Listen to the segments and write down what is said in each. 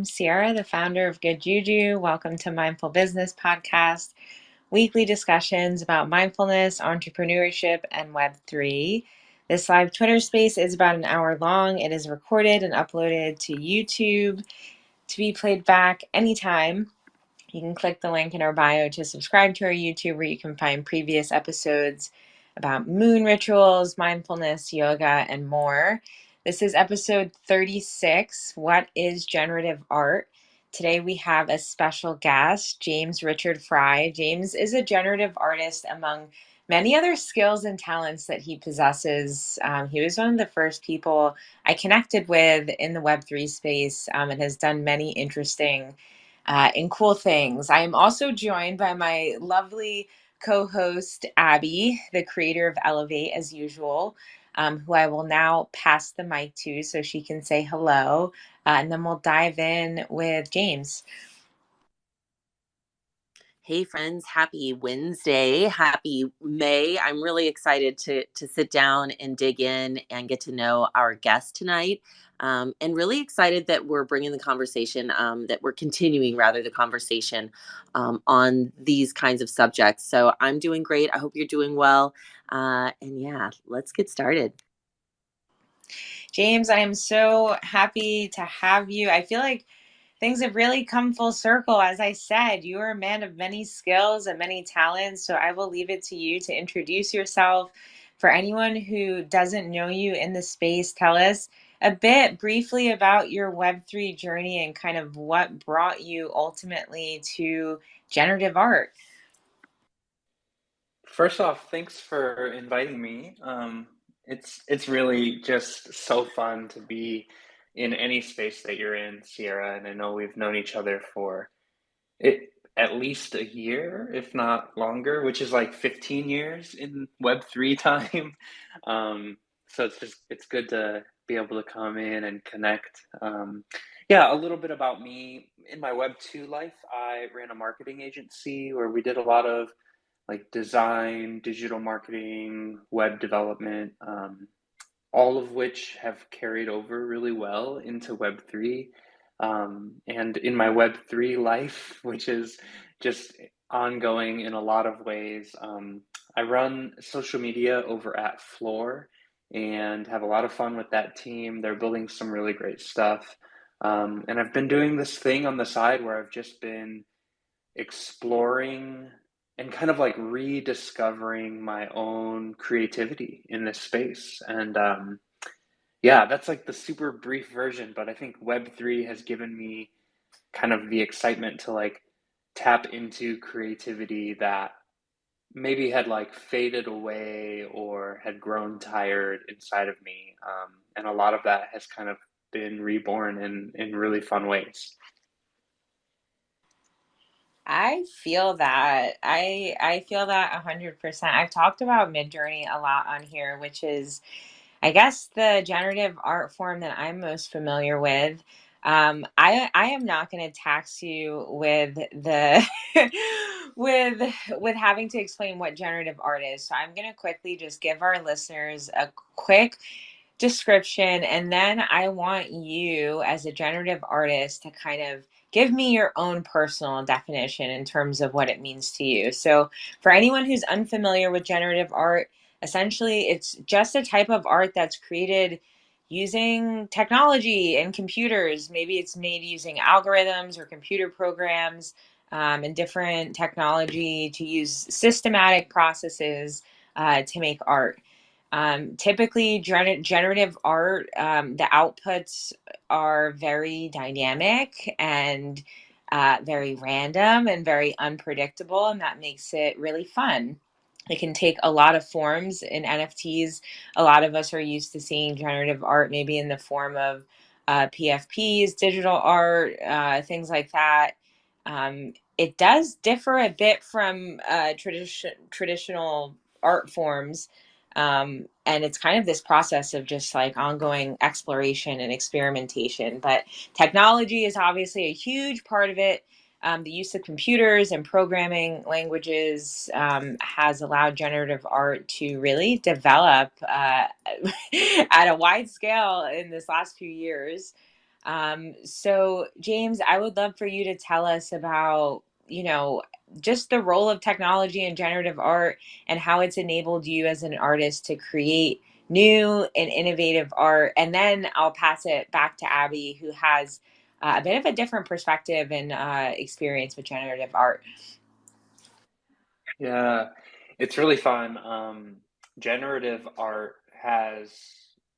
Sierra, the founder of Good Juju. Welcome to Mindful Business Podcast, weekly discussions about mindfulness, entrepreneurship, and Web3. This live Twitter space is about an hour long. It is recorded and uploaded to YouTube to be played back anytime. You can click the link in our bio to subscribe to our YouTube, where you can find previous episodes about moon rituals, mindfulness, yoga, and more. This is episode 36, What is Generative Art? Today we have a special guest, James Richard Fry. James is a generative artist among many other skills and talents that he possesses. He was one of the first people I connected with in the Web3 space, and has done many interesting and cool things. I am also joined by my lovely co-host, Abby, the creator of Elevate, as usual, who I will now pass the mic to so she can say hello, and then we'll dive in with James. Hey friends, happy Wednesday, happy May. I'm really excited to sit down and dig in and get to know our guest tonight. And really excited that we're bringing the conversation, that we're continuing rather the conversation on these kinds of subjects. So I'm doing great. I hope you're doing well. And yeah, let's get started. James, I am so happy to have you. I feel like things have really come full circle. As I said, you are a man of many skills and many talents, so I will leave it to you to introduce yourself. For anyone who doesn't know you in the space, tell us a bit briefly about your Web3 journey and kind of what brought you ultimately to generative art. First off, thanks for inviting me. It's really just so fun to be in any space that you're in, Sierra, and I know we've known each other for at least a year, if not longer, which is like 15 years in Web3 time. So it's good to be able to come in and connect. Yeah, a little bit about me. In my Web2 life, I ran a marketing agency where we did a lot of like design, digital marketing, web development, all of which have carried over really well into Web3. And in my Web3 life, which is just ongoing in a lot of ways, I run social media over at Floor and have a lot of fun with that team. They're building some really great stuff. And I've been doing this thing on the side where I've just been exploring and kind of like rediscovering my own creativity in this space. And yeah, that's like the super brief version, but I think Web3 has given me kind of the excitement to like tap into creativity that maybe had like faded away or had grown tired inside of me. And a lot of that has kind of been reborn in really fun ways. I feel that. I feel that 100%. I've talked about Midjourney a lot on here, which is, I guess, the generative art form that I'm most familiar with. I am not going to tax you with the with having to explain what generative art is. So I'm going to quickly just give our listeners a quick description, and then I want you as a generative artist to kind of give me your own personal definition in terms of what it means to you. So for anyone who's unfamiliar with generative art, essentially it's just a type of art that's created using technology and computers. Maybe it's made using algorithms or computer programs, and different technology to use systematic processes to make art. Typically, generative art, the outputs are very dynamic and very random and very unpredictable, and that makes it really fun. It can take a lot of forms in NFTs. A lot of us are used to seeing generative art maybe in the form of PFPs, digital art, things like that. It does differ a bit from traditional art forms, and it's kind of this process of just like ongoing exploration and experimentation. But technology is obviously a huge part of it. The use of computers and programming languages has allowed generative art to really develop at a wide scale in this last few years. So James, I would love for you to tell us about, just the role of technology in generative art and how it's enabled you as an artist to create new and innovative art. And then I'll pass it back to Abby, who has a bit of a different perspective and experience with generative art. Yeah, it's really fun. Generative art has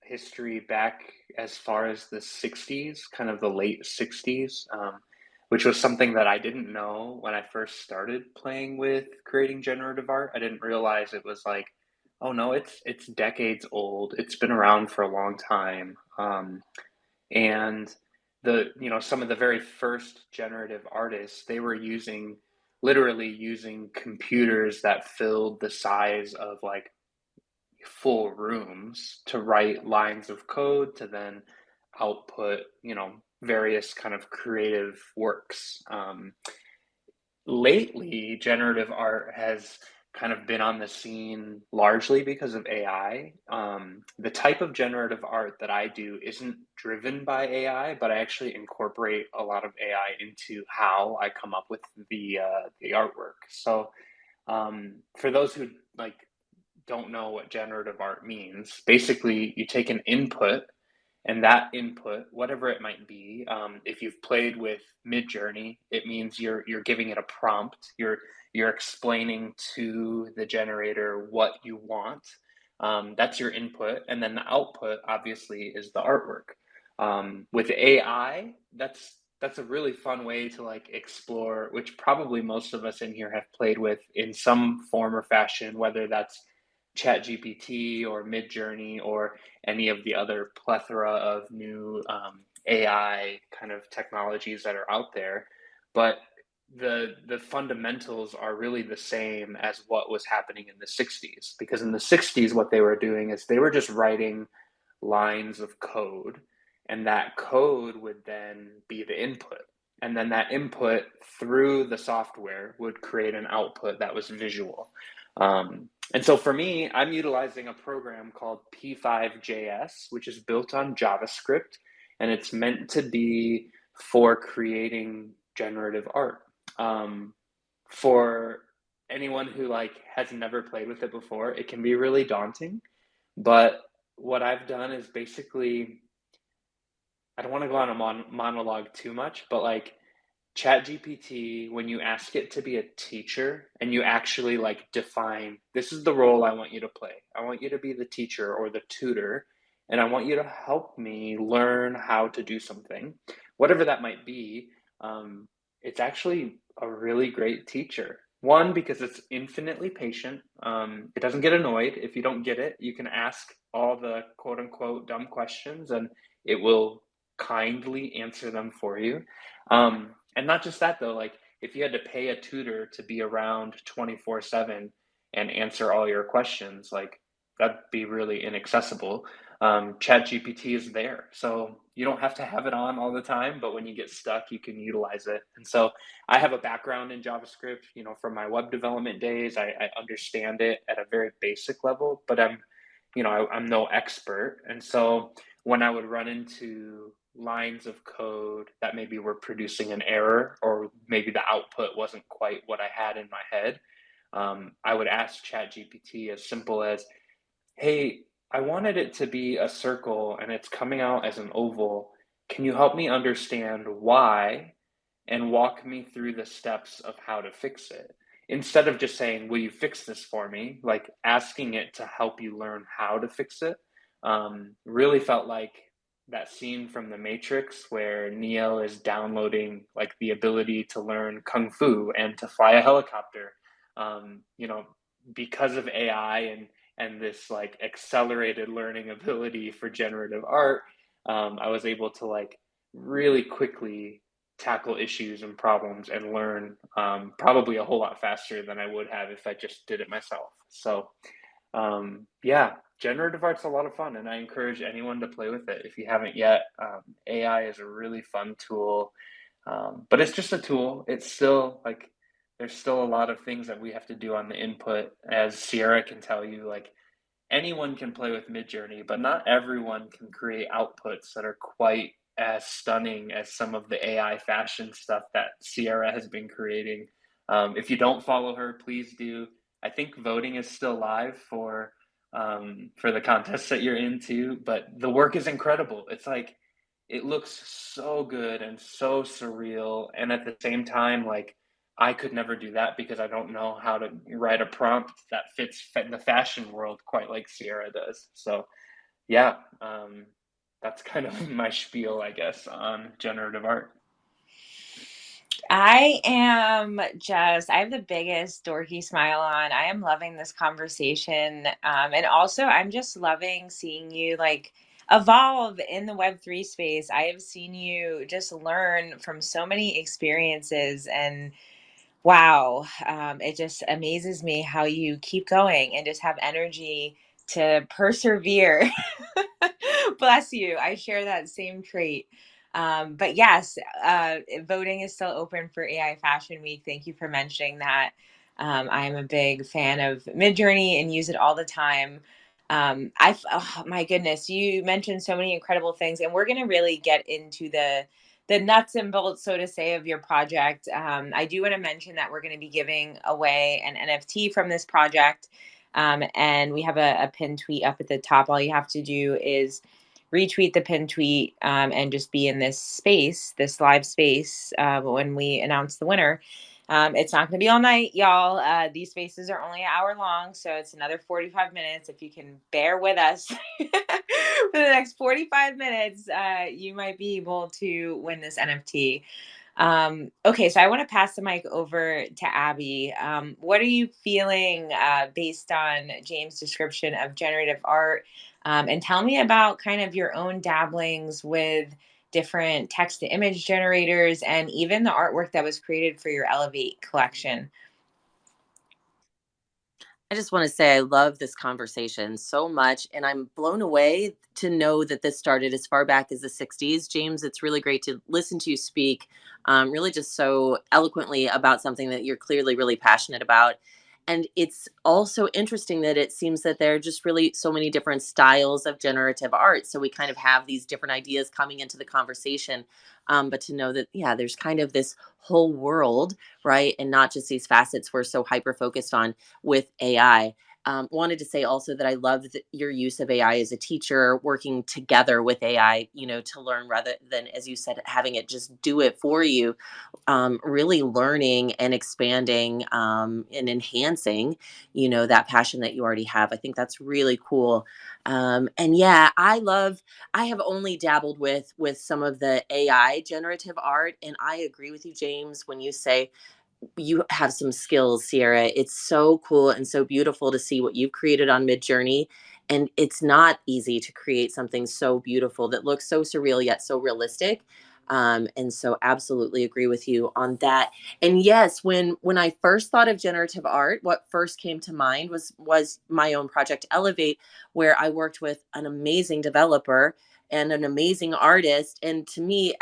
history back as far as the 60s, kind of the late 60s, which was something that I didn't know when I first started playing with creating generative art. I didn't realize it was like, oh no, it's decades old. It's been around for a long time. And some of the very first generative artists, they were literally using computers that filled the size of like full rooms to write lines of code to then output various kind of creative works. Lately, generative art has kind of been on the scene largely because of AI. The type of generative art that I do isn't driven by AI, but I actually incorporate a lot of AI into how I come up with the artwork. So, for those who like don't know what generative art means, basically you take an input, and that input, whatever it might be, if you've played with Midjourney, it means you're giving it a prompt. You're explaining to the generator what you want. That's your input, and then the output obviously is the artwork. With AI, that's a really fun way to like explore, which probably most of us in here have played with in some form or fashion, whether that's ChatGPT or Midjourney or any of the other plethora of new AI kind of technologies that are out there. But the fundamentals are really the same as what was happening in the 60s, because in the 60s what they were doing is they were just writing lines of code, and that code would then be the input, and then that input through the software would create an output that was visual. And so for me, I'm utilizing a program called P5JS, which is built on JavaScript, and it's meant to be for creating generative art. Um, for anyone who like has never played with it before, it can be really daunting. But what I've done is basically, I don't want to go on a monologue too much, but like ChatGPT, when you ask it to be a teacher and you actually like define, this is the role I want you to play. I want you to be the teacher or the tutor, and I want you to help me learn how to do something, whatever that might be. It's actually a really great teacher. One, because it's infinitely patient. It doesn't get annoyed if you don't get it. You can ask all the quote unquote dumb questions, and it will kindly answer them for you. And not just that though, like if you had to pay a tutor to be around 24/7 and answer all your questions, like that'd be really inaccessible. ChatGPT is there, so you don't have to have it on all the time, but when you get stuck, you can utilize it. And so I have a background in JavaScript, from my web development days. I understand it at a very basic level, but I'm no expert. And so when I would run into lines of code that maybe were producing an error, or maybe the output wasn't quite what I had in my head, I would ask ChatGPT as simple as, hey, I wanted it to be a circle and it's coming out as an oval. Can you help me understand why and walk me through the steps of how to fix it? Instead of just saying, will you fix this for me? Like asking it to help you learn how to fix it, really felt like that scene from The Matrix where Neo is downloading like the ability to learn kung fu and to fly a helicopter. Um, you know, because of AI and this like accelerated learning ability for generative art, I was able to like really quickly tackle issues and problems and learn, probably a whole lot faster than I would have if I just did it myself. So yeah, generative art's a lot of fun, and I encourage anyone to play with it if you haven't yet. AI is a really fun tool, but it's just a tool. It's still like there's still a lot of things that we have to do on the input. As Sierra can tell you, like anyone can play with Midjourney, but not everyone can create outputs that are quite as stunning as some of the AI fashion stuff that Sierra has been creating. If you don't follow her, please do. I think voting is still live for the contest that you're into, but the work is incredible. It's like it looks so good and so surreal, and at the same time, like I could never do that because I don't know how to write a prompt that fits in the fashion world quite like Sierra does. So yeah, that's kind of my spiel, I guess, on generative art. I have the biggest dorky smile on. I am loving this conversation. And also, I'm just loving seeing you like evolve in the Web3 space. I have seen you just learn from so many experiences and wow, it just amazes me how you keep going and just have energy to persevere. Bless you. I share that same trait. But yes, voting is still open for AI Fashion Week. Thank you for mentioning that. I'm a big fan of Midjourney and use it all the time. Oh my goodness, you mentioned so many incredible things, and we're going to really get into the nuts and bolts, so to say, of your project. I do want to mention that we're going to be giving away an NFT from this project. And we have a pin tweet up at the top. All you have to do is retweet the pin tweet and just be in this space, this live space, when we announce the winner. It's not going to be all night, y'all. These spaces are only an hour long, so it's another 45 minutes. If you can bear with us for the next 45 minutes, you might be able to win this NFT. Okay, so I want to pass the mic over to Abby. What are you feeling based on James' description of generative art? And tell me about kind of your own dabblings with different text to image generators and even the artwork that was created for your Elevate collection. I just want to say I love this conversation so much, and I'm blown away to know that this started as far back as the 60s. James, it's really great to listen to you speak, really just so eloquently about something that you're clearly really passionate about. And it's also interesting that it seems that there are just really so many different styles of generative art. So we kind of have these different ideas coming into the conversation. But to know that, yeah, there's kind of this whole world, right? And not just these facets we're so hyper focused on with AI. Wanted to say also that I love your use of AI as a teacher, working together with AI, to learn rather than, as you said, having it just do it for you. Really learning and expanding and enhancing, that passion that you already have. I think that's really cool. And yeah, I have only dabbled with some of the AI generative art, and I agree with you, James, when you say you have some skills, Sierra. It's so cool and so beautiful to see what you've created on Midjourney. And it's not easy to create something so beautiful that looks so surreal yet so realistic. And so absolutely agree with you on that. And yes, when I first thought of generative art, what first came to mind was my own project Elevate, where I worked with an amazing developer and an amazing artist. And to me,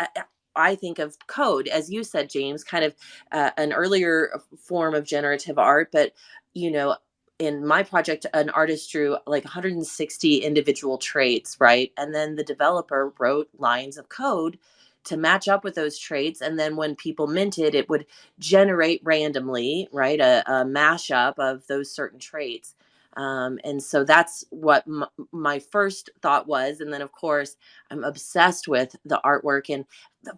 I think of code, as you said, James, kind of an earlier form of generative art, but you know in my project an artist drew like 160 individual traits, right? And then the developer wrote lines of code to match up with those traits, and then when people minted it would generate randomly, right, a mashup of those certain traits. And so that's what my first thought was. And then of course I'm obsessed with the artwork and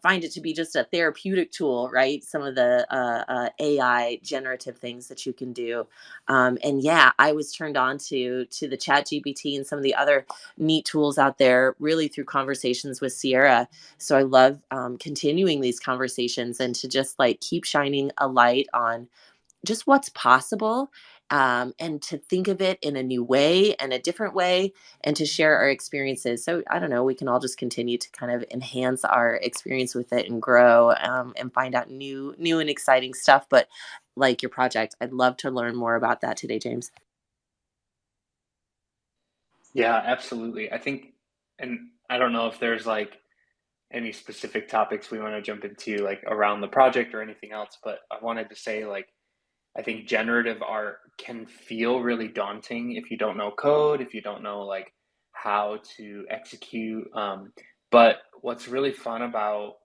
find it to be just a therapeutic tool, right? Some of the AI generative things that you can do. And yeah, I was turned on to the Chat GPT and some of the other neat tools out there, really through conversations with Sierra. So I love continuing these conversations and to just like keep shining a light on just what's possible, and to think of it in a new way and a different way, and to share our experiences. So I don't know, we can all just continue to kind of enhance our experience with it and grow, and find out new and exciting stuff. But like your project, I'd love to learn more about that today, James. Yeah, absolutely. I think, and I don't know if there's like any specific topics we want to jump into, like around the project or anything else, but I wanted to say, like, I think generative art can feel really daunting if you don't know code, if you don't know like how to execute. But what's really fun about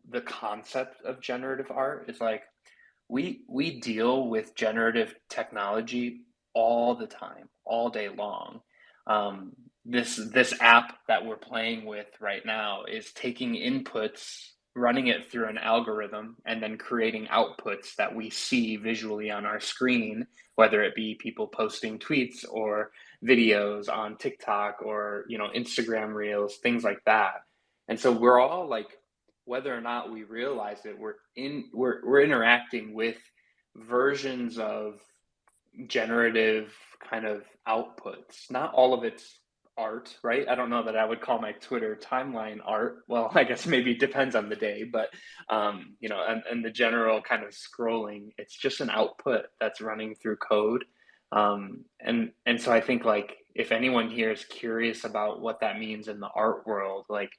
the concept of generative art is like we deal with generative technology all the time, all day long. Um, this app that we're playing with right now is taking inputs, running it through an algorithm, and then creating outputs that we see visually on our screen, whether it be people posting tweets or videos on TikTok or Instagram Reels, things like that. And so we're all like, whether or not we realize it, we're interacting with versions of generative kind of outputs. Not all of it's art, right? I don't know that I would call my Twitter timeline art. Well, I guess maybe it depends on the day, but and the general kind of scrolling, it's just an output that's running through code. And so I think like if anyone here is curious about what that means in the art world, like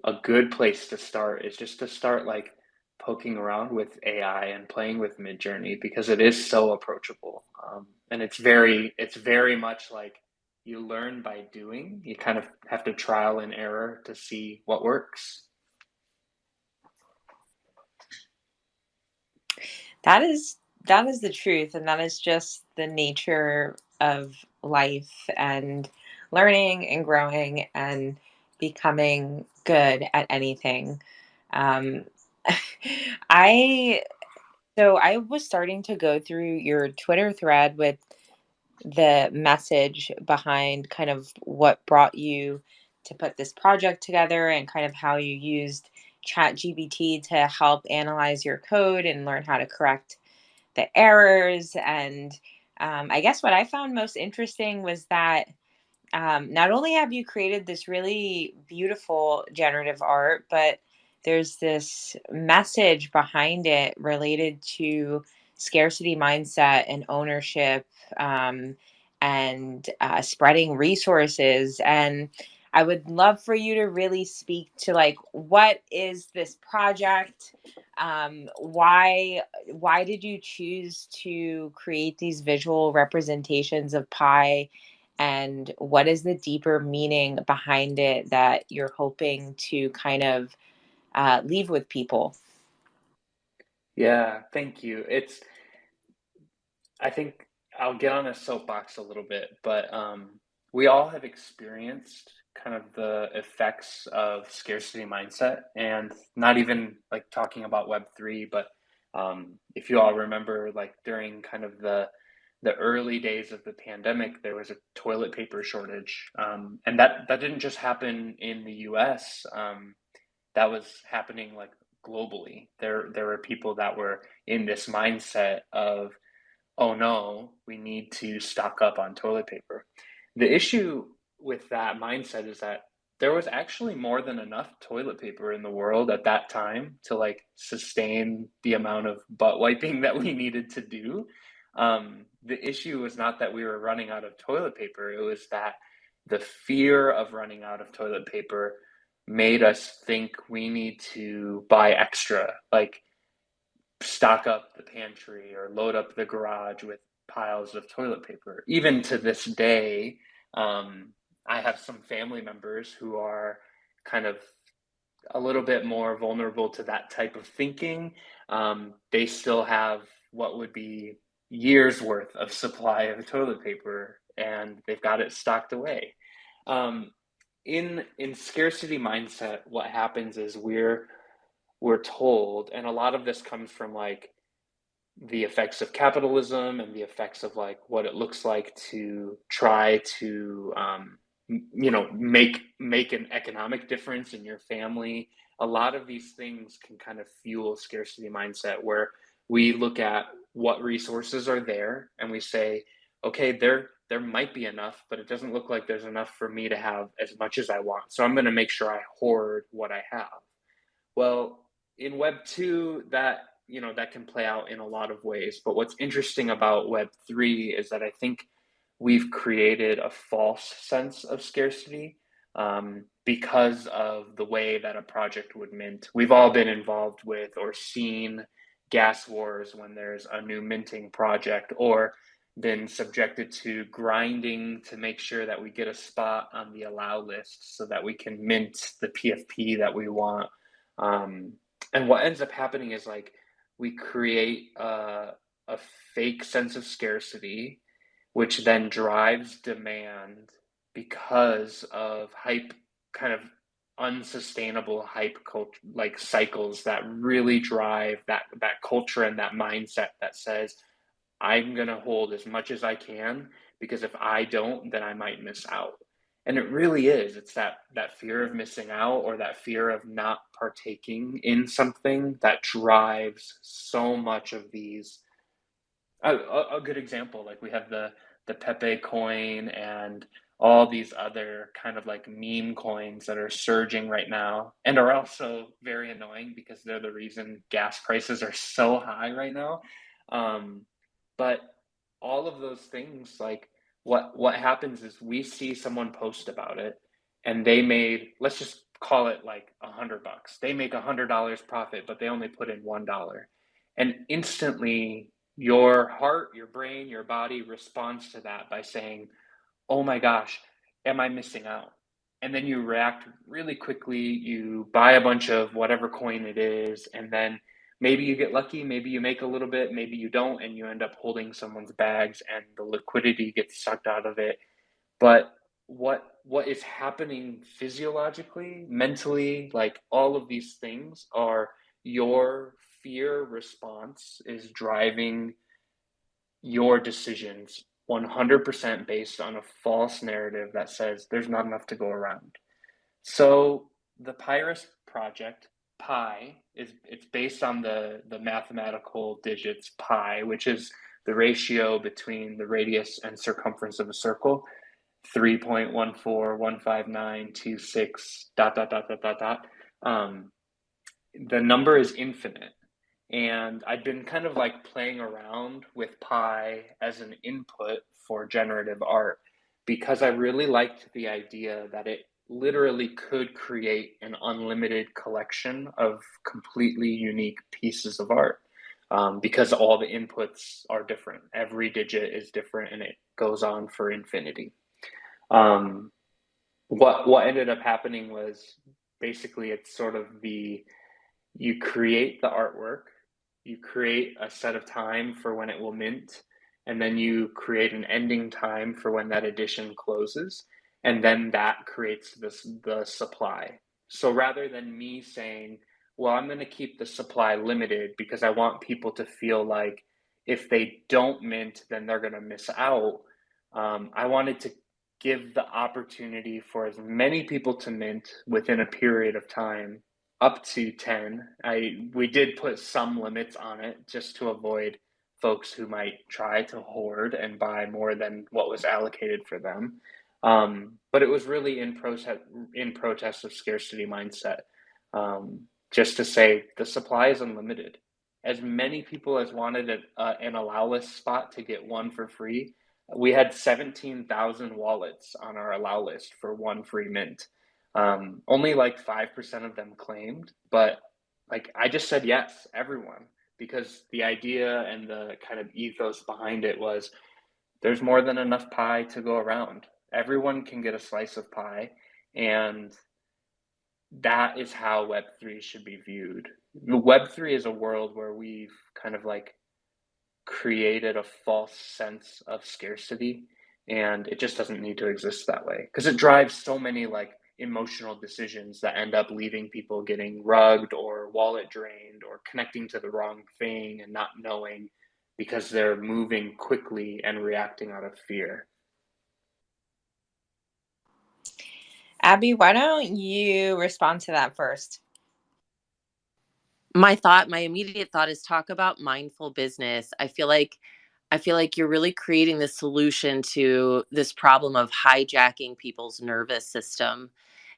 a good place to start is just to start like poking around with AI and playing with Midjourney because it is so approachable. And it's very much like you learn by doing. You kind of have to trial and error to see what works. That is the truth, and that is just the nature of life and learning and growing and becoming good at anything. Um, I so I was starting to go through your Twitter thread with the message behind kind of what brought you to put this project together and kind of how you used ChatGPT to help analyze your code and learn how to correct the errors. And I guess what I found most interesting was that not only have you created this really beautiful generative art, but there's this message behind it related to scarcity mindset and ownership, and spreading resources. And I would love for you to really speak to like what is this project? Why did you choose to create these visual representations of pi? And what is the deeper meaning behind it that you're hoping to kind of leave with people? Yeah, thank you. I think I'll get on a soapbox a little bit, but we all have experienced kind of the effects of scarcity mindset, and not even like talking about Web3, but if you all remember, like during kind of the early days of the pandemic, there was a toilet paper shortage, and that didn't just happen in the U.S. That was happening like globally. There were people that were in this mindset of, oh no, we need to stock up on toilet paper. The issue with that mindset is that there was actually more than enough toilet paper in the world at that time to like sustain the amount of butt wiping that we needed to do. The issue was not that we were running out of toilet paper, it was that the fear of running out of toilet paper made us think we need to buy extra. Like stock up the pantry or load up the garage with piles of toilet paper. Even to this day, I have some family members who are kind of a little bit more vulnerable to that type of thinking. They still have what would be years worth of supply of toilet paper, and they've got it stocked away. Um, in scarcity mindset, what happens is we're told, and a lot of this comes from like the effects of capitalism and the effects of like what it looks like to try to make an economic difference in your family. A lot of these things can kind of fuel scarcity mindset where we look at what resources are there and we say, okay, there might be enough, but it doesn't look like there's enough for me to have as much as I want, so I'm going to make sure I hoard what I have. Well, in Web 2, that can play out in a lot of ways. But what's interesting about Web 3 is that I think we've created a false sense of scarcity because of the way that a project would mint. We've all been involved with or seen gas wars when there's a new minting project, or been subjected to grinding to make sure that we get a spot on the allow list so that we can mint the PFP that we want. Um, and what ends up happening is like we create a fake sense of scarcity, which then drives demand because of hype, kind of unsustainable hype culture, like cycles that really drive that culture and that mindset that says I'm going to hold as much as I can because if I don't, then I might miss out. And it really is. It's that fear of missing out or that fear of not partaking in something that drives so much of these. A good example, like we have the Pepe coin and all these other kind of like meme coins that are surging right now and are also very annoying because they're the reason gas prices are so high right now. Um, but all of those things, like what happens is we see someone post about it and they made, let's just call it like $100. They make $100 profit, but they only put in $1. And instantly your heart, your brain, your body responds to that by saying, oh my gosh, am I missing out? And then you react really quickly. You buy a bunch of whatever coin it is, and then maybe you get lucky, maybe you make a little bit, maybe you don't, and you end up holding someone's bags and the liquidity gets sucked out of it. But what is happening physiologically, mentally, like all of these things are your fear response is driving your decisions 100% based on a false narrative that says there's not enough to go around. So the Pyrus project, pi, it's based on the mathematical digits pi, which is the ratio between the radius and circumference of a circle, 3.1415926 dot dot dot dot dot dot. The number is infinite. And I've been kind of like playing around with pi as an input for generative art because I really liked the idea that it literally could create an unlimited collection of completely unique pieces of art, because all the inputs are different. Every digit is different and it goes on for infinity. Um, what ended up happening was basically it's sort of the you create the artwork, you create a set of time for when it will mint, and then you create an ending time for when that edition closes, and then that creates the supply. So rather than me saying, well, I'm going to keep the supply limited because I want people to feel like if they don't mint, then they're going to miss out. I wanted to give the opportunity for as many people to mint within a period of time up to 10. We did put some limits on it just to avoid folks who might try to hoard and buy more than what was allocated for them. But it was really in protest of scarcity mindset, just to say the supply is unlimited. As many people as wanted an allow list spot to get one for free, we had 17,000 wallets on our allow list for one free mint. Only like 5% of them claimed, but like I just said yes, everyone, because the idea and the kind of ethos behind it was there's more than enough pie to go around. Everyone can get a slice of pie, and that is how Web3 should be viewed. Web3 is a world where we've kind of like created a false sense of scarcity, and it just doesn't need to exist that way because it drives so many like emotional decisions that end up leaving people getting rugged or wallet drained or connecting to the wrong thing and not knowing because they're moving quickly and reacting out of fear. Abby, why don't you respond to that first? My immediate thought is talk about mindful business. I feel like you're really creating the solution to this problem of hijacking people's nervous system,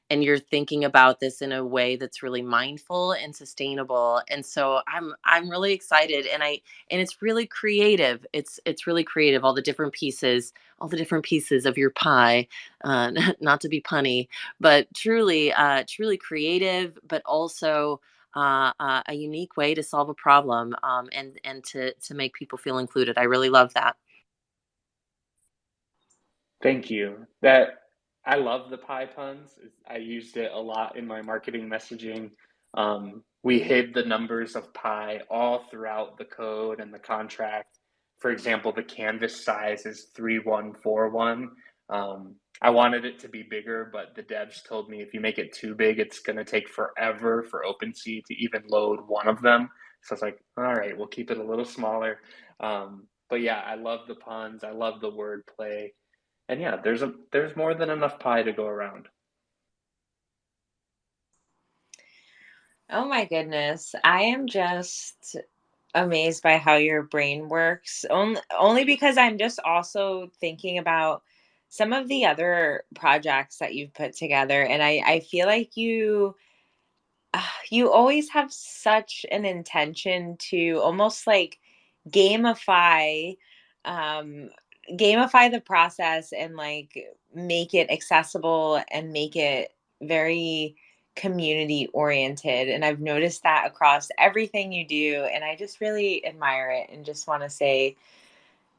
and you're thinking about this in a way that's really mindful and sustainable. And so I'm really excited, and it's really creative. It's really creative, all the different pieces of your pie, not to be punny, but truly creative, but also a unique way to solve a problem, and to make people feel included. I really love that. Thank you. That I love the pie puns. I used it a lot in my marketing messaging. We hid the numbers of pi all throughout the code and the contract. For example, the canvas size is 3141. I wanted it to be bigger, but the devs told me if you make it too big, it's going to take forever for OpenSea to even load one of them. So I was like, all right, we'll keep it a little smaller. But yeah, I love the puns. I love the wordplay. And yeah, there's more than enough pie to go around. Oh my goodness. I am just amazed by how your brain works. Only because I'm just also thinking about some of the other projects that you've put together, and I feel like you always have such an intention to almost like gamify um gamify the process and like make it accessible and make it very community oriented, and I've noticed that across everything you do, and I just really admire it and just want to say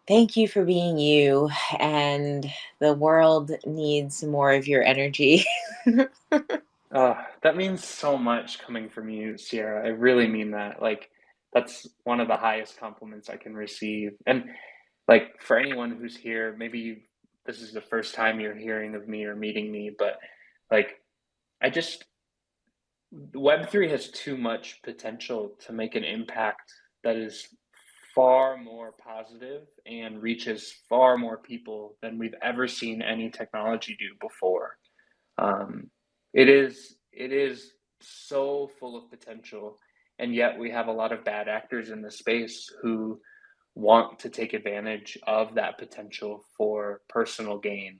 thank you for being you, and the world needs more of your energy. That means so much coming from you, Sierra. I really mean that. Like, that's one of the highest compliments I can receive. And like for anyone who's here, maybe this is the first time you're hearing of me or meeting me, but like I just Web3 has too much potential to make an impact that is far more positive and reaches far more people than we've ever seen any technology do before. Um, it is so full of potential, and yet we have a lot of bad actors in the space who want to take advantage of that potential for personal gain.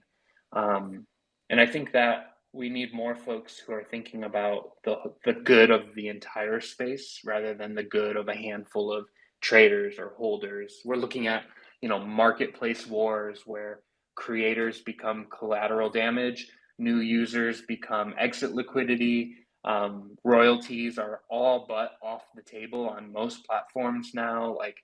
Um, and I think that we need more folks who are thinking about the good of the entire space rather than the good of a handful of traders or holders. We're looking at, marketplace wars where creators become collateral damage, new users become exit liquidity, royalties are all but off the table on most platforms now. Like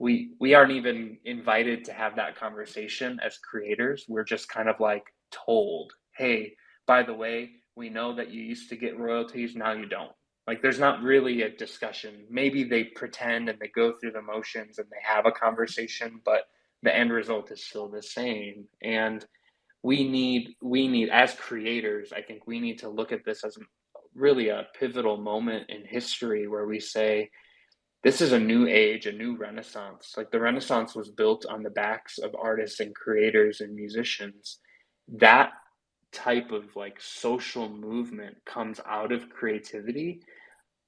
we aren't even invited to have that conversation as creators. We're just kind of like told, hey, by the way, we know that you used to get royalties, now you don't. Like there's not really a discussion. Maybe they pretend and they go through the motions and they have a conversation, but the end result is still the same. And we need as creators, I think we need to look at this as really a pivotal moment in history where we say this is a new age, a new renaissance. Like the renaissance was built on the backs of artists and creators and musicians. That type of like social movement comes out of creativity,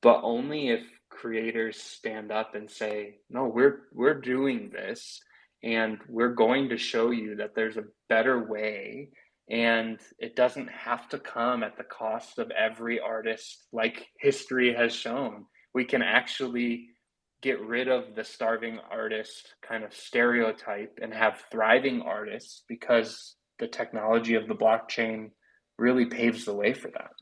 but only if creators stand up and say, "No, we're doing this and we're going to show you that there's a better way and it doesn't have to come at the cost of every artist like history has shown. We can actually get rid of the starving artist kind of stereotype and have thriving artists because the technology of the blockchain really paves the way for that."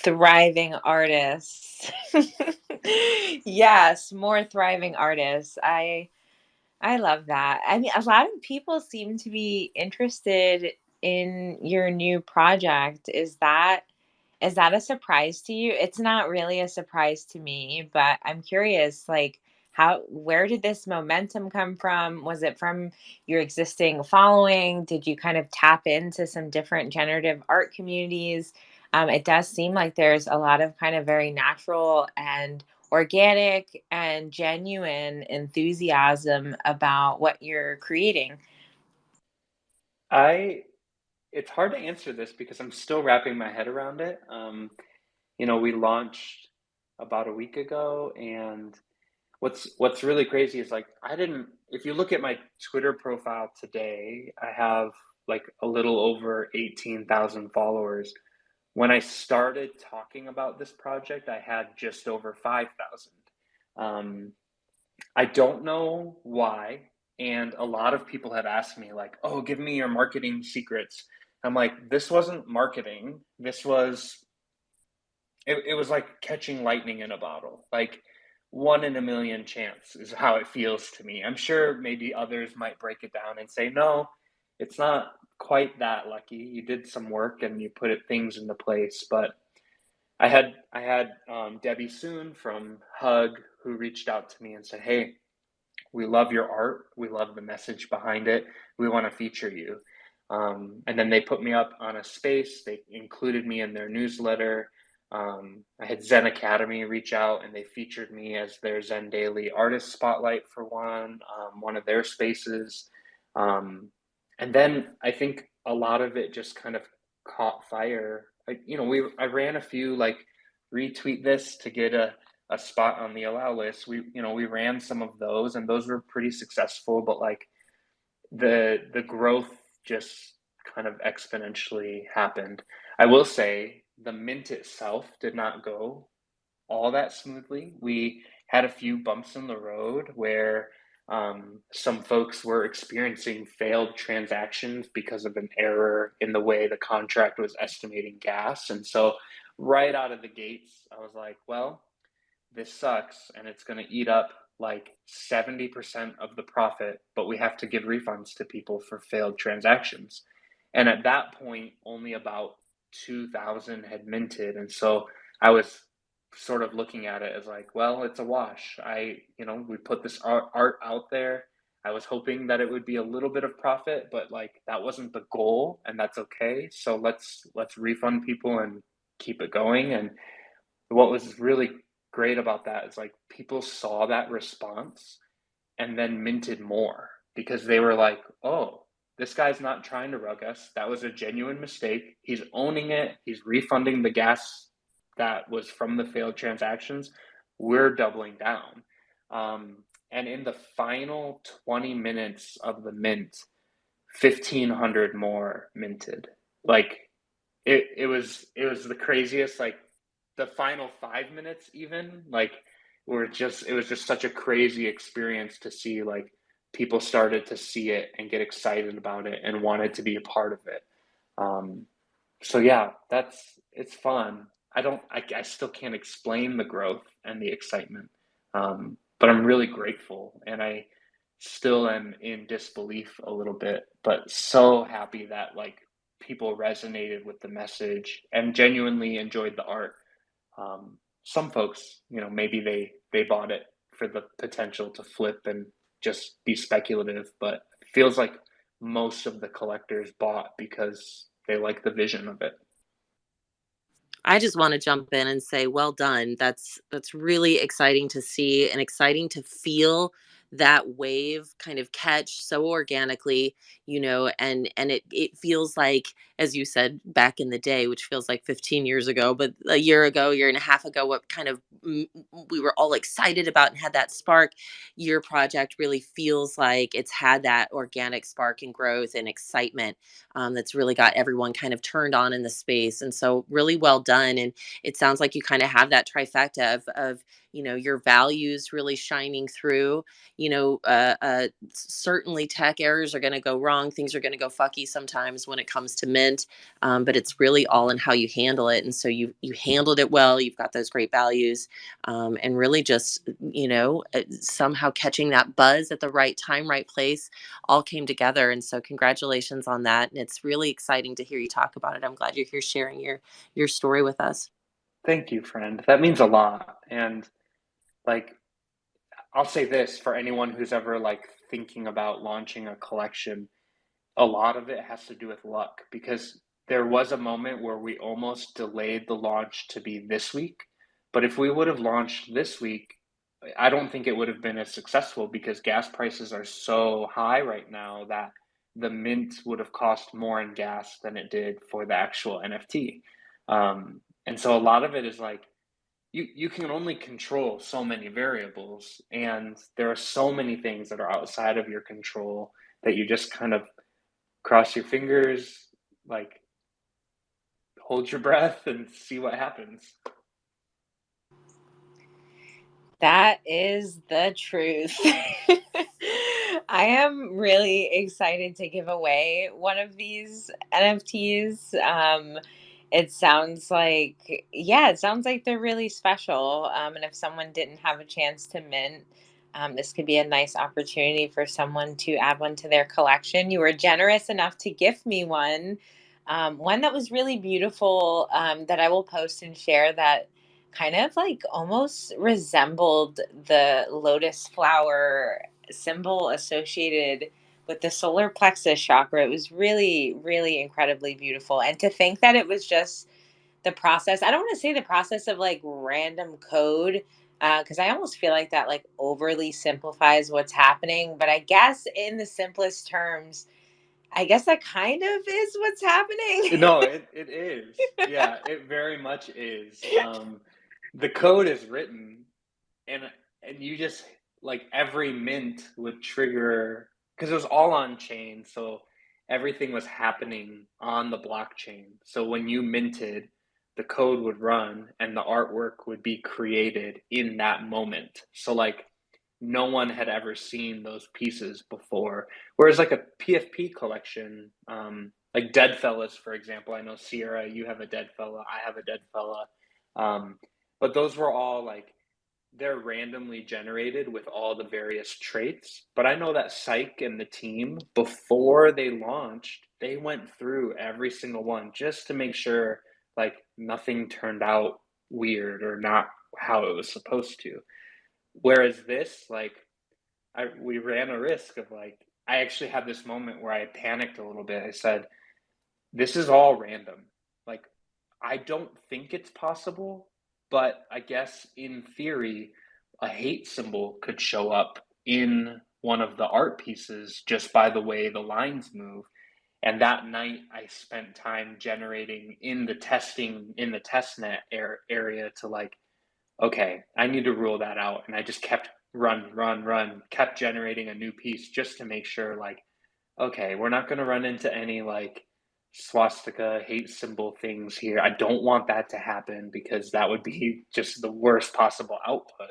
Thriving artists. Yes, more thriving artists. I love that. I mean, a lot of people seem to be interested in your new project. Is that a surprise to you? It's not really a surprise to me, but I'm curious, like, where did this momentum come from? Was it from your existing following? Did you kind of tap into some different generative art communities? It does seem like there's a lot of kind of very natural and organic and genuine enthusiasm about what you're creating. I It's hard to answer this because I'm still wrapping my head around it. We launched about a week ago, and what's really crazy is like I didn't. If you look at my Twitter profile today, I have like a little over 18,000 followers. When I started talking about this project, I had just over 5,000. Um, I don't know why. And a lot of people have asked me, like, oh, give me your marketing secrets. I'm like, this wasn't marketing. It was like catching lightning in a bottle. Like, one in a million chance is how it feels to me. I'm sure maybe others might break it down and say, no, it's not quite that lucky. You did some work and you put things into place. But I had Debbie Soon from Hug who reached out to me and said, hey, we love your art. We love the message behind it. We want to feature you. And then they put me up on a space. They included me in their newsletter. I had Zen Academy reach out and they featured me as their Zen Daily Artist Spotlight for one of their spaces. And then I think a lot of it just kind of caught fire. I ran a few like retweet this to get a spot on the allow list. We ran some of those and those were pretty successful, but like the growth just kind of exponentially happened. I will say the mint itself did not go all that smoothly. We had a few bumps in the road where some folks were experiencing failed transactions because of an error in the way the contract was estimating gas. And so, right out of the gates, I was like, well, this sucks and it's going to eat up like 70% of the profit, but we have to give refunds to people for failed transactions. And at that point, only about 2,000 had minted. And so I was sort of looking at it as like, well, it's a wash. We put this art out there. I was hoping that it would be a little bit of profit, but like that wasn't the goal, and that's okay. So let's refund people and keep it going. And what was really great about that is like people saw that response and then minted more because they were like, oh, this guy's not trying to rug us. That was a genuine mistake. He's owning it. He's refunding the gas that was from the failed transactions. We're doubling down. And in the final 20 minutes of the mint, 1,500 more minted. Like it was the craziest. Like the final 5 minutes, even like it was just such a crazy experience to see like people started to see it and get excited about it and wanted to be a part of it. Um, so yeah, it's fun. I still can't explain the growth and the excitement, but I'm really grateful, and I still am in disbelief a little bit, but so happy that like people resonated with the message and genuinely enjoyed the art. Some folks, maybe they bought it for the potential to flip and just be speculative, but it feels like most of the collectors bought because they like the vision of it. I just want to jump in and say, well done. That's really exciting to see and exciting to feel that wave kind of catch so organically, and it feels like, as you said back in the day, which feels like 15 years ago, but a year ago, year and a half ago, what kind of we were all excited about and had that spark. Your project really feels like it's had that organic spark and growth and excitement, that's really got everyone kind of turned on in the space. And so really well done. And it sounds like you kind of have that trifecta of your values really shining through. Certainly tech errors are going to go wrong. Things are going to go fucky sometimes when it comes to mint, but it's really all in how you handle it. And so you handled it well. You've got those great values, and really just somehow catching that buzz at the right time, right place, all came together. And so congratulations on that. And it's really exciting to hear you talk about it. I'm glad you're here sharing your story with us. Thank you, friend. That means a lot. And like I'll say this for anyone who's ever like thinking about launching a collection, a lot of it has to do with luck because there was a moment where we almost delayed the launch to be this week. But if we would have launched this week, I don't think it would have been as successful because gas prices are so high right now that the mint would have cost more in gas than it did for the actual NFT. And so a lot of it is like you can only control so many variables, and there are so many things that are outside of your control that you just kind of cross your fingers, like hold your breath and see what happens. That is the truth. I am really excited to give away one of these NFTs. it sounds like, yeah, it sounds like they're really special. And if someone didn't have a chance to mint, this could be a nice opportunity for someone to add one to their collection. You were generous enough to gift me one that was really beautiful, that I will post and share, that kind of like almost resembled the lotus flower symbol associated with the solar plexus chakra. It was really, really incredibly beautiful. And to think that it was just the process, I don't want to say the process of like random code, because I almost feel like that like overly simplifies what's happening. But I guess in the simplest terms, I guess that kind of is what's happening. No, it is. Yeah, it very much is. The code is written, and you just like every mint would trigger because it was all on chain, so everything was happening on the blockchain. So when you minted, the code would run and the artwork would be created in that moment. So like no one had ever seen those pieces before. Whereas like a PFP collection, like Dead Fellas, for example, I know Sierra, you have a Dead Fella, I have a Dead Fella, um, but those were all like they're randomly generated with all the various traits. But I know that Psych and the team, before they launched, they went through every single one just to make sure like nothing turned out weird or not how it was supposed to. Whereas this, like, we ran a risk of like, I actually had this moment where I panicked a little bit. I said, this is all random. Like, I don't think it's possible, but I guess in theory, a hate symbol could show up in one of the art pieces just by the way the lines move. And that night, I spent time generating in the testing in the testnet area to like, okay, I need to rule that out. And I just kept run, kept generating a new piece just to make sure, like, okay, we're not going to run into any like swastika hate symbol things here. I don't want that to happen because that would be just the worst possible output.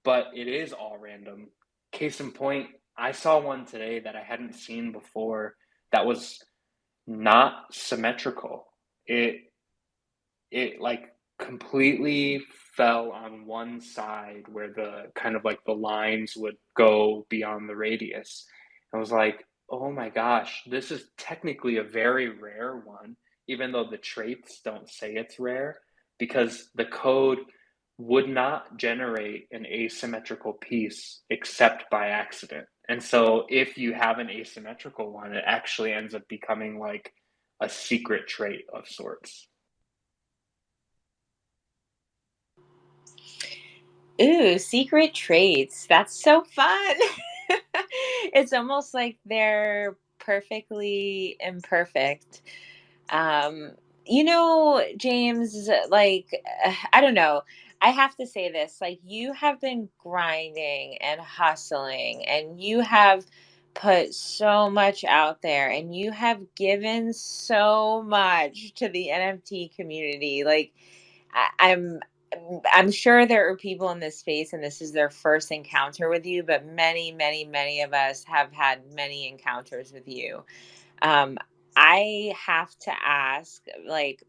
But it is all random. Case in point, I saw one today that I hadn't seen before that was not symmetrical. It like completely fell on one side where the kind of like the lines would go beyond the radius. I was like, oh my gosh, this is technically a very rare one, even though the traits don't say it's rare, because the code would not generate an asymmetrical piece except by accident. And so if you have an asymmetrical one, it actually ends up becoming like a secret trait of sorts. Ooh, secret traits. That's so fun. It's almost like they're perfectly imperfect. Um, James, like, I don't know. I have to say this, like, you have been grinding and hustling, and you have put so much out there, and you have given so much to the NFT community. Like, I, I'm I'm sure there are people in this space and this is their first encounter with you, but many, many, many of us have had many encounters with you. Um, I have to ask, like,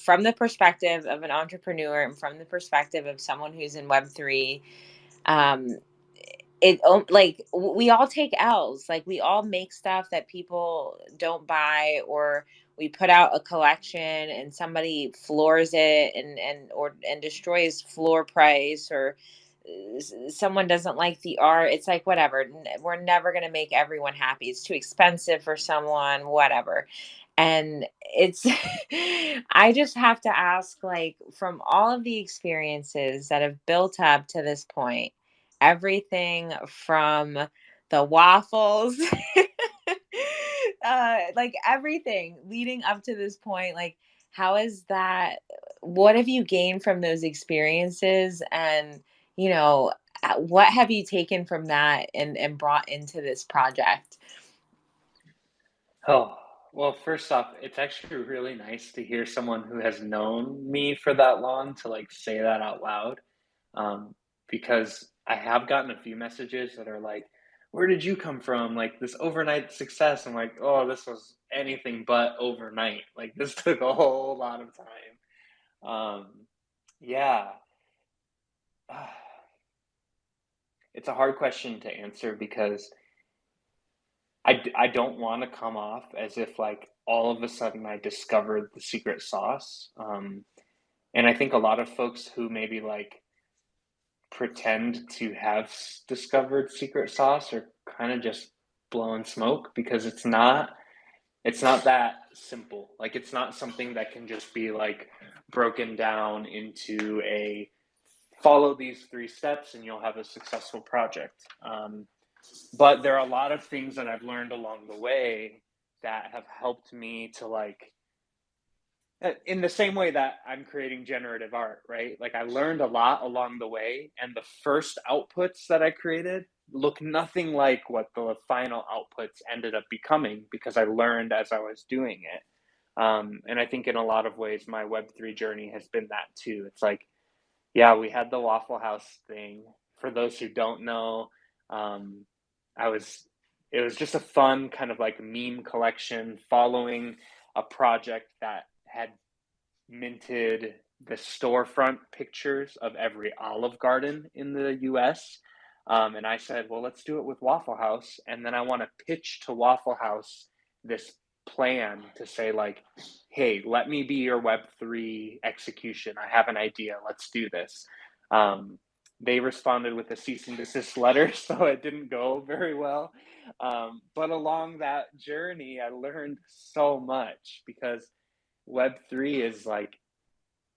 from the perspective of an entrepreneur and from the perspective of someone who's in Web3, um, like we all take L's. Like we all make stuff that people don't buy, or we put out a collection and somebody floors it and destroys floor price, or someone doesn't like the art. It's like whatever. We're never going to make everyone happy. It's too expensive for someone, whatever. And it's I just have to ask, like, from all of the experiences that have built up to this point, everything from the waffles, like everything leading up to this point, like, how is that? What have you gained from those experiences? And, you know, what have you taken from that and brought into this project? Oh, well, first off, it's actually really nice to hear someone who has known me for that long to like say that out loud. Um, because I have gotten a few messages that are like, where did you come from? Like this overnight success. I'm like, oh, this was anything but overnight. Like this took a whole lot of time. Yeah, it's a hard question to answer because I don't want to come off as if like all of a sudden I discovered the secret sauce. And I think a lot of folks who maybe like pretend to have discovered secret sauce are kind of just blowing smoke because it's not that simple. Like it's not something that can just be like broken down into a follow these 3 steps and you'll have a successful project. But there are a lot of things that I've learned along the way that have helped me to like in the same way that I'm creating generative art, right? Like I learned a lot along the way, and the first outputs that I created look nothing like what the final outputs ended up becoming because I learned as I was doing it. And I think in a lot of ways, my Web3 journey has been that too. It's like, yeah, we had the Waffle House thing. For those who don't know, um, I was, it was just a fun kind of like meme collection following a project that had minted the storefront pictures of every Olive Garden in the US. And I said, well, let's do it with Waffle House. And then I want to pitch to Waffle House this plan to say, like, hey, let me be your Web3 execution. I have an idea. Let's do this. Um, they responded with a cease and desist letter, so it didn't go very well. But along that journey, I learned so much because Web3 is like,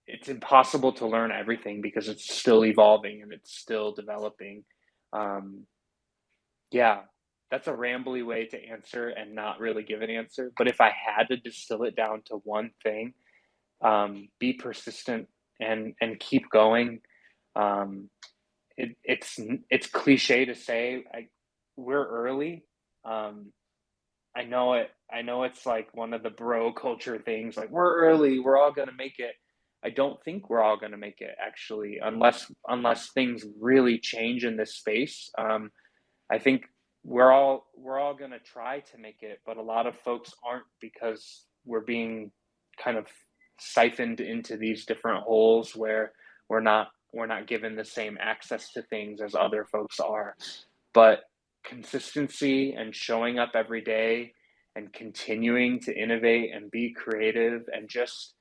it's impossible to learn everything because it's still evolving and it's still developing. Um, yeah, that's a rambly way to answer and not really give an answer. But if I had to distill it down to one thing, be persistent and keep going. Um, it's cliche to say we're early. Um, I know it. I know it's like one of the bro culture things. Like we're early. We're all gonna make it. I don't think we're all gonna make it actually, unless things really change in this space. I think we're all gonna try to make it, but a lot of folks aren't because we're being kind of siphoned into these different holes where we're not given the same access to things as other folks are. But consistency and showing up every day and continuing to innovate and be creative and just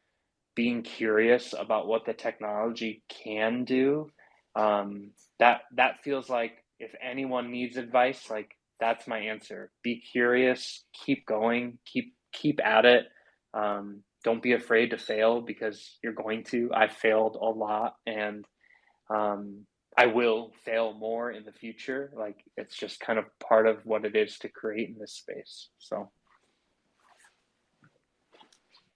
being curious about what the technology can do, that feels like if anyone needs advice, like that's my answer. Be curious, keep going, keep at it. Don't be afraid to fail because you're going to. I failed a lot, and um, I will fail more in the future. Like it's just kind of part of what it is to create in this space. So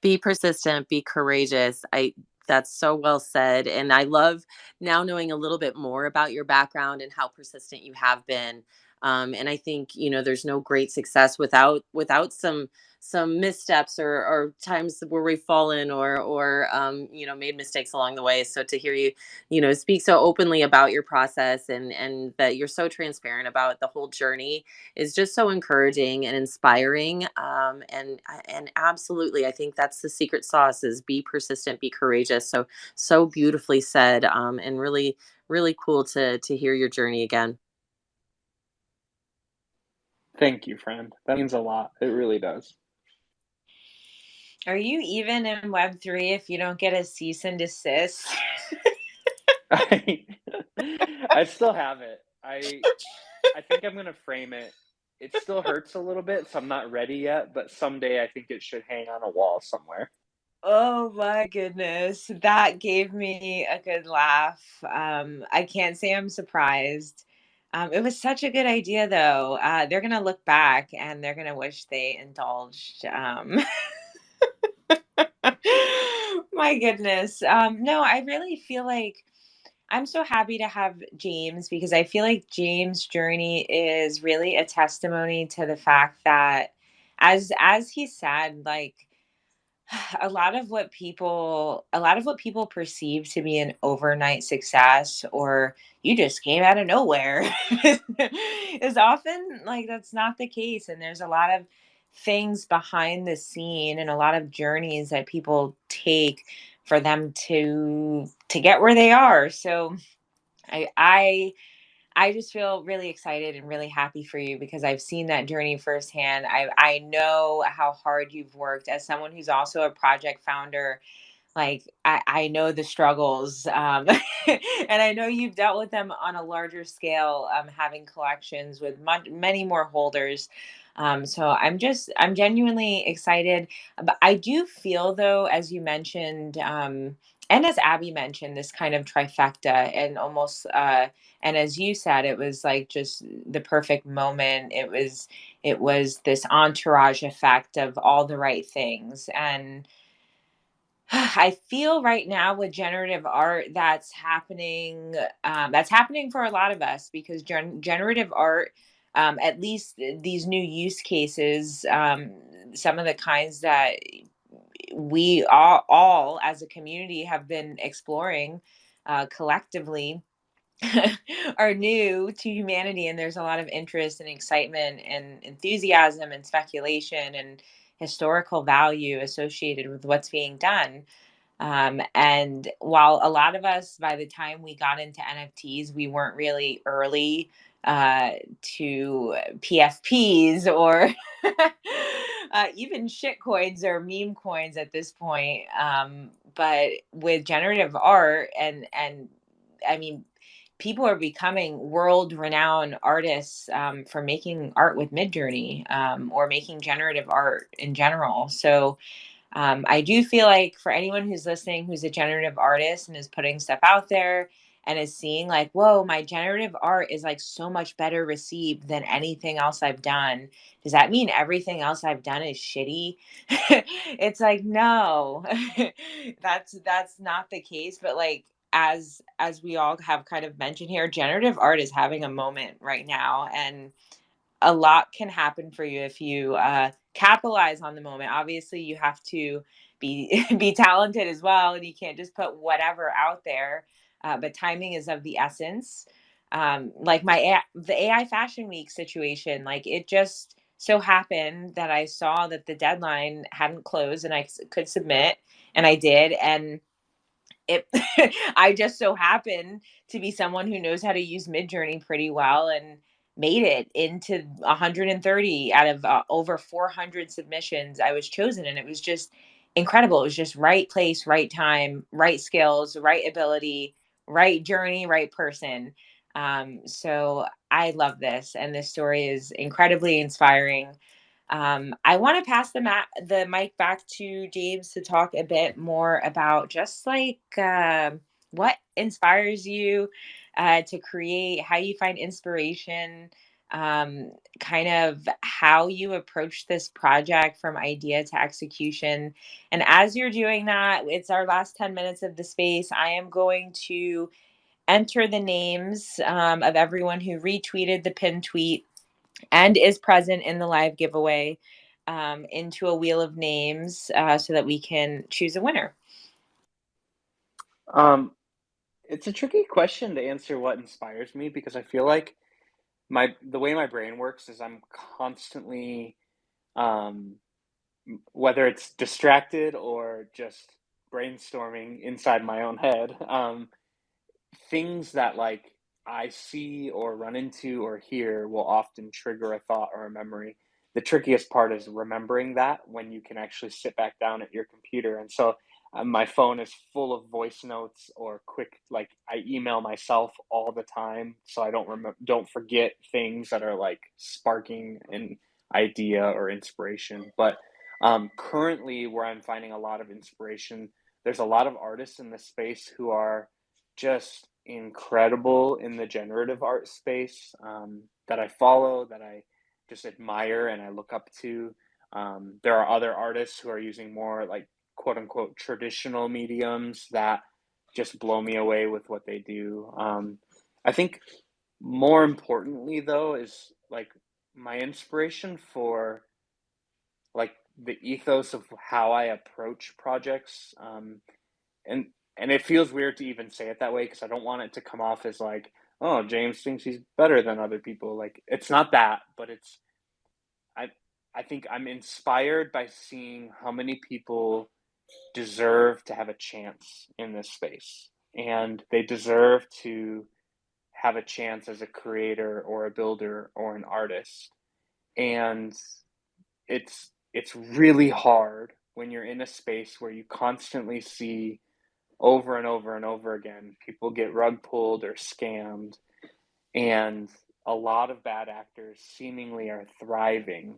Be persistent, be courageous. I That's so well said, and I love now knowing a little bit more about your background and how persistent you have been. And I think, there's no great success without some missteps or times where we've fallen or made mistakes along the way. So to hear you, speak so openly about your process and that you're so transparent about the whole journey is just so encouraging and inspiring. And absolutely, I think that's the secret sauce: is be persistent, be courageous. So beautifully said, and really really cool to hear your journey again. thank you, friend. That means a lot. It really does. Are you even in Web3 if you don't get a cease and desist? I I still have it. I think I'm gonna frame it. It still hurts a little bit, so I'm not ready yet, but someday I think it should hang on a wall somewhere. Oh my goodness. That gave me a good laugh. I can't say I'm surprised. It was such a good idea, though. They're going to look back and they're going to wish they indulged. My goodness. No, I really feel like I'm so happy to have James because I feel like James' journey is really a testimony to the fact that as he said, like a lot of what people perceive to be an overnight success, or you just came out of nowhere, is often like that's not the case. And there's a lot of things behind the scene and a lot of journeys that people take for them to get where they are. So I just feel really excited and really happy for you because I've seen that journey firsthand. I know how hard you've worked as someone who's also a project founder. Like I know the struggles, and I know you've dealt with them on a larger scale, having collections with many more holders. So I'm genuinely excited. But I do feel though, as you mentioned, and as Abby mentioned, this kind of trifecta, and almost, and as you said, it was like just the perfect moment. It was this entourage effect of all the right things. And I feel right now with generative art that's happening for a lot of us because generative art, at least these new use cases, some of the kinds that we all as a community have been exploring collectively, are new to humanity, and there's a lot of interest and excitement and enthusiasm and speculation and historical value associated with what's being done. And while a lot of us, by the time we got into NFTs, we weren't really early to PFPs or even shit coins or meme coins at this point. But with generative art, and I mean, people are becoming world renowned artists for making art with Midjourney, or making generative art in general. So I do feel like for anyone who's listening, who's a generative artist and is putting stuff out there and is seeing like, whoa, my generative art is like so much better received than anything else I've done. Does that mean everything else I've done is shitty? It's like, no, that's not the case. But like, as we all have kind of mentioned here, generative art is having a moment right now, and a lot can happen for you if you capitalize on the moment. Obviously, you have to be be talented as well, and you can't just put whatever out there. But timing is of the essence. Like the AI Fashion Week situation, like it just so happened that I saw that the deadline hadn't closed and I could submit, and I did, and it I just so happen to be someone who knows how to use Midjourney pretty well and made it into 130 out of over 400 submissions. I was chosen, and it was just incredible. It was just right place, right time, right skills, right ability, right journey, right person. So I love this, and this story is incredibly inspiring. I want to pass the mic back to James to talk a bit more about just like what inspires you to create, how you find inspiration, kind of how you approach this project from idea to execution. And as you're doing that, it's our last 10 minutes of the space. I am going to enter the names of everyone who retweeted the pin tweet and is present in the live giveaway, into a wheel of names, so that we can choose a winner. Um, it's a tricky question to answer what inspires me because I feel like the way my brain works is I'm constantly, um, whether it's distracted or just brainstorming inside my own head, things that like I see or run into or hear will often trigger a thought or a memory. The trickiest part is remembering that when you can actually sit back down at your computer. And so my phone is full of voice notes or quick, like I email myself all the time, so I don't forget things that are like sparking an idea or inspiration. But currently, where I'm finding a lot of inspiration, there's a lot of artists in this space who are just incredible in the generative art space, that I follow, that I just admire and I look up to. There are other artists who are using more like quote unquote traditional mediums that just blow me away with what they do. I think more importantly, though, is like my inspiration for like the ethos of how I approach projects. And and it feels weird to even say it that way because I don't want it to come off as like, oh, James thinks he's better than other people. Like it's not that, but it's I I think I'm inspired by seeing how many people deserve to have a chance in this space, and they deserve to have a chance as a creator or a builder or an artist. And it's really hard when you're in a space where you constantly see over and over and over again people get rug pulled or scammed, and a lot of bad actors seemingly are thriving.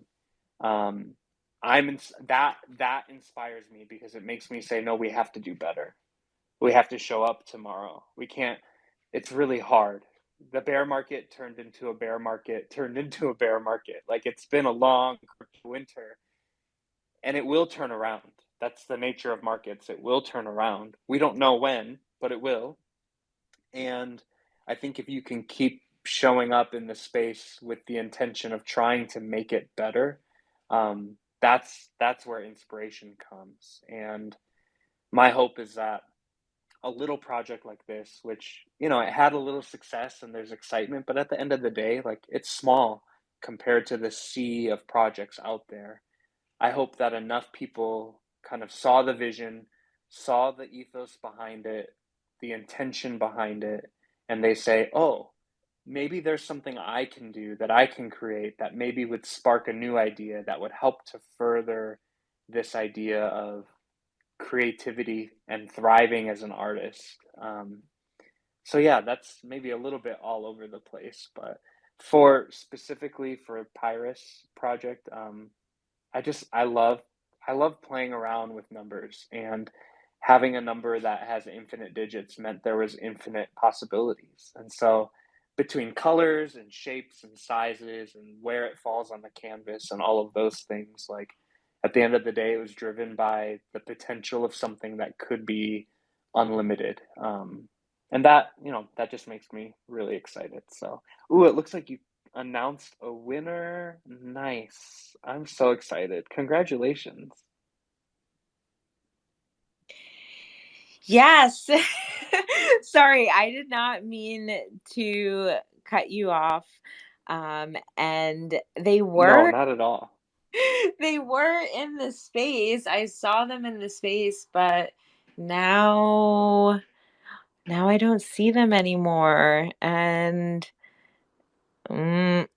um, that inspires me because it makes me say, no, we have to do better. We have to show up tomorrow. We can't. It's really hard. The bear market turned into a bear market, turned into a bear market. Like it's been a long winter, and it will turn around. That's the nature of markets. It will turn around. We don't know when, but it will. And I think if you can keep showing up in the space with the intention of trying to make it better, that's where inspiration comes. And my hope is that a little project like this, which it had a little success and there's excitement, but at the end of the day, like it's small compared to the sea of projects out there. I hope that enough people kind of saw the vision, saw the ethos behind it, the intention behind it, and they say, oh, maybe there's something I can do that I can create that maybe would spark a new idea that would help to further this idea of creativity and thriving as an artist. So yeah, that's maybe a little bit all over the place, but for specifically for Pyrus project, I love playing around with numbers, and having a number that has infinite digits meant there was infinite possibilities. And so between colors and shapes and sizes and where it falls on the canvas and all of those things, like at the end of the day, it was driven by the potential of something that could be unlimited. And that just makes me really excited. So, ooh, it looks like you announced a winner. Nice. I'm so excited. Congratulations. Yes. Sorry, I did not mean to cut you off. And they No, were not at all. they were in the space. I saw them in the space, but now now I don't see them anymore. And mm,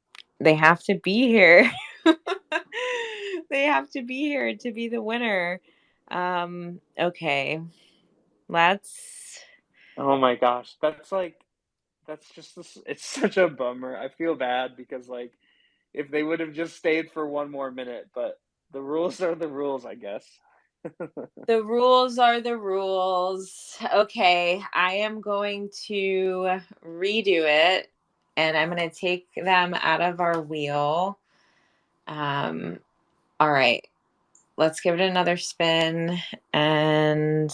they have to be here. They have to be here to be the winner. Okay. Let's Oh my gosh. That's just it's such a bummer. I feel bad because like if they would have just stayed for one more minute, but the rules are the rules, I guess. The rules are the rules. Okay, I am going to redo it and I'm going to take them out of our wheel. Um, all right, let's give it another spin. And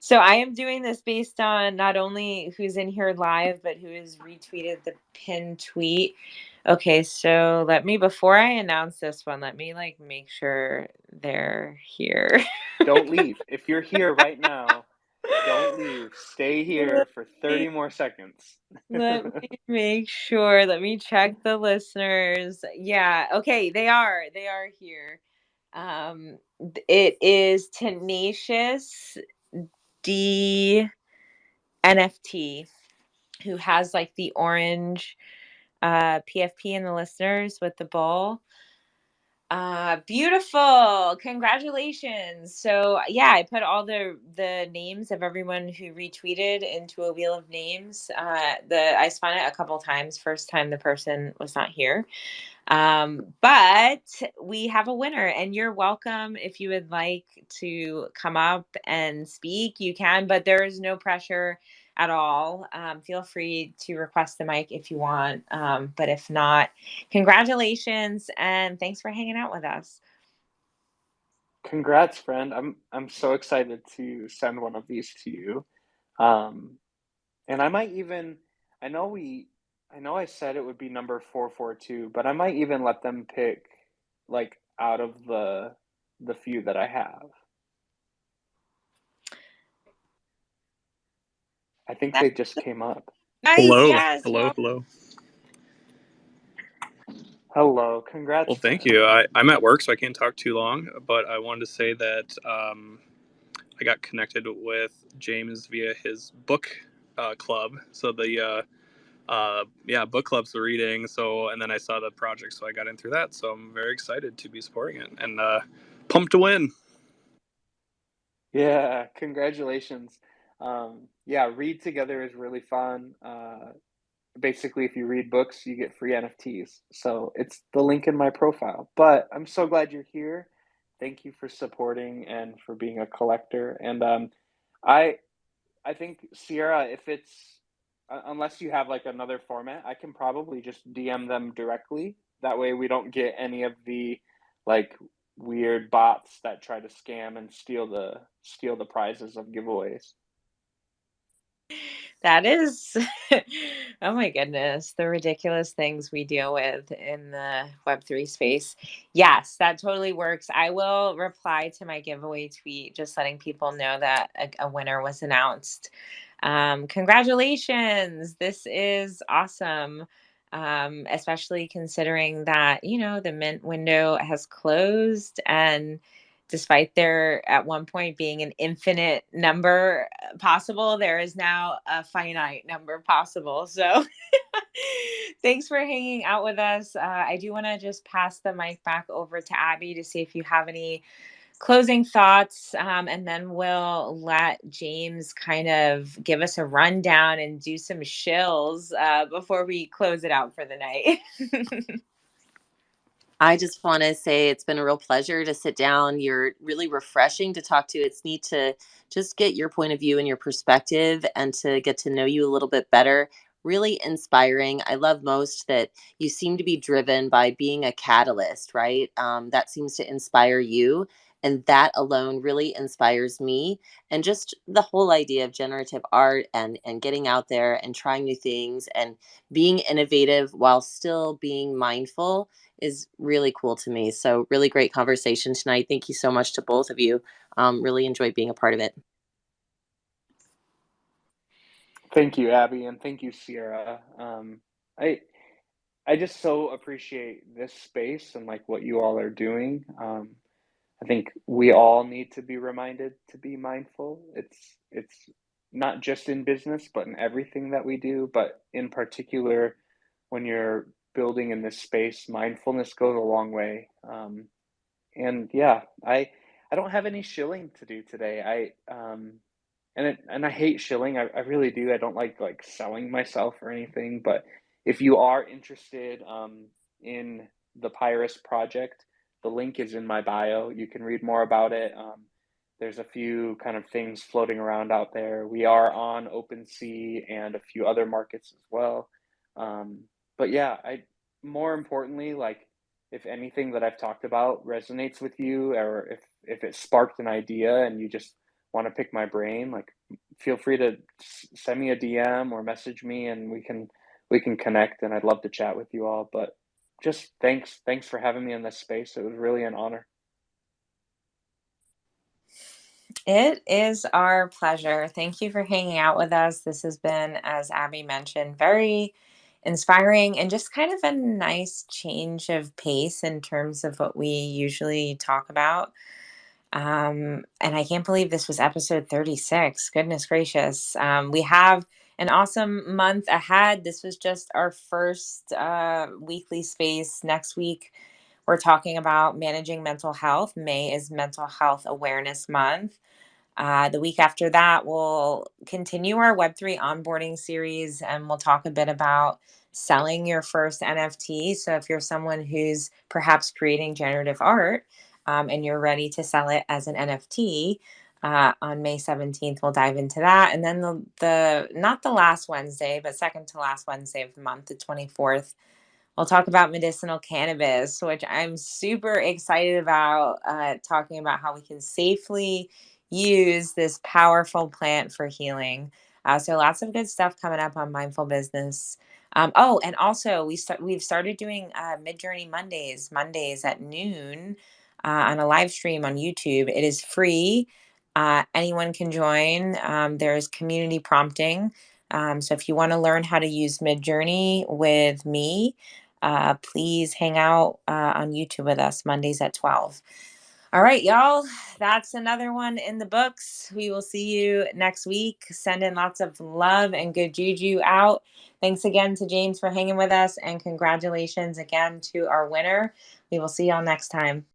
so I am doing this based on not only who's in here live, but who has retweeted the pinned tweet. Okay, so before I announce this one, let me like make sure they're here. Don't leave. If you're here right now, don't leave. Stay Let here for me 30 more seconds. let me make sure. Let me check the listeners. Yeah, okay, they are. They are here. It is Tenacious D NFT who has like the orange PFP in the listeners with the ball. Beautiful. Congratulations. So yeah, I put all the names of everyone who retweeted into a wheel of names. The I spun it a couple times. First time the person was not here. But we have a winner, and you're welcome. If you would like to come up and speak, you can, but there is no pressure at all. Feel free to request the mic if you want. But if not, congratulations and thanks for hanging out with us. Congrats, friend. I'm so excited to send one of these to you. Um, and I might even I know we I know I said it would be number 442, but I might even let them pick, like out of the few that I have. I think That's they just came up. nice. Hello, Yes. hello, Well, hello. Hello, Well, congrats to thank them. you. I'm at work, so I can't talk too long, but I wanted to say that I got connected with James via his book club. So yeah, book club's the reading. So, and then I saw the project, so I got in through that. So I'm very excited to be supporting it and pumped to win. Yeah, congratulations. Yeah, read together is really fun. Basically, if you read books, you get free NFTs. So it's the link in my profile. But I'm so glad you're here. Thank you for supporting and for being a collector. And I I think Sierra, if it's unless you have like another format, I can probably just DM them directly. That way we don't get any of the like weird bots that try to scam and steal the prizes of giveaways. that is, oh my goodness, the ridiculous things we deal with in the Web3 space. Yes, that totally works. I will reply to my giveaway tweet, just letting people know that a winner was announced. Congratulations. This is awesome. Especially considering that, the mint window has closed, and despite there at one point being an infinite number possible, there is now a finite number possible. So thanks for hanging out with us. I do want to just pass the mic back over to Abby to see if you have any closing thoughts, and then we'll let James kind of give us a rundown and do some shills before we close it out for the night. I just want to say it's been a real pleasure to sit down. You're really refreshing to talk to. It's neat to just get your point of view and your perspective and to get to know you a little bit better. Really inspiring. I love most that you seem to be driven by being a catalyst, right? That seems to inspire you. And that alone really inspires me. And just the whole idea of generative art and getting out there and trying new things and being innovative while still being mindful is really cool to me. So, really great conversation tonight. Thank you so much to both of you. Really enjoyed being a part of it. Thank you, Abby, and thank you, Sierra. I I just so appreciate this space and like what you all are doing. I think we all need to be reminded to be mindful. It's not just in business, but in everything that we do, but in particular when you're building in this space, mindfulness goes a long way. And yeah, I don't have any shilling to do today. And I hate shilling. I really do. I don't like selling myself or anything. But if you are interested in the Pyrus project, the link is in my bio. You can read more about it. There's a few kind of things floating around out there. We are on OpenSea and a few other markets as well. Um, but yeah, I more importantly, like if anything that I've talked about resonates with you, or if it sparked an idea and you just want to pick my brain, like feel free to send me a DM or message me, and we can connect. And I'd love to chat with you all. But just thanks for having me in this space. It was really an honor. It is our pleasure. Thank you for hanging out with us. This has been, as Abby mentioned, very inspiring and just kind of a nice change of pace in terms of what we usually talk about. And I can't believe this was episode 36. Goodness gracious. We have an awesome month ahead. This was just our first weekly space. Next week, we're talking about managing mental health. May is Mental Health Awareness Month. The week after that, we'll continue our Web3 onboarding series, and we'll talk a bit about selling your first NFT. So, if you're someone who's perhaps creating generative art, and you're ready to sell it as an NFT, on May 17th, we'll dive into that. And then the not the last Wednesday, but second to last Wednesday of the month, the 24th, we'll talk about medicinal cannabis, which I'm super excited about, talking about how we can safely use this powerful plant for healing. So, lots of good stuff coming up on Mindful Business. Oh, and also we've started doing Midjourney Mondays at noon on a live stream on YouTube. It is free. Anyone can join. There's community prompting. So if you want to learn how to use Midjourney with me, please hang out on YouTube with us Mondays at 12. All right, y'all. That's another one in the books. We will see you next week. Send in lots of love and good juju out. Thanks again to James for hanging with us, and congratulations again to our winner. We will see y'all next time.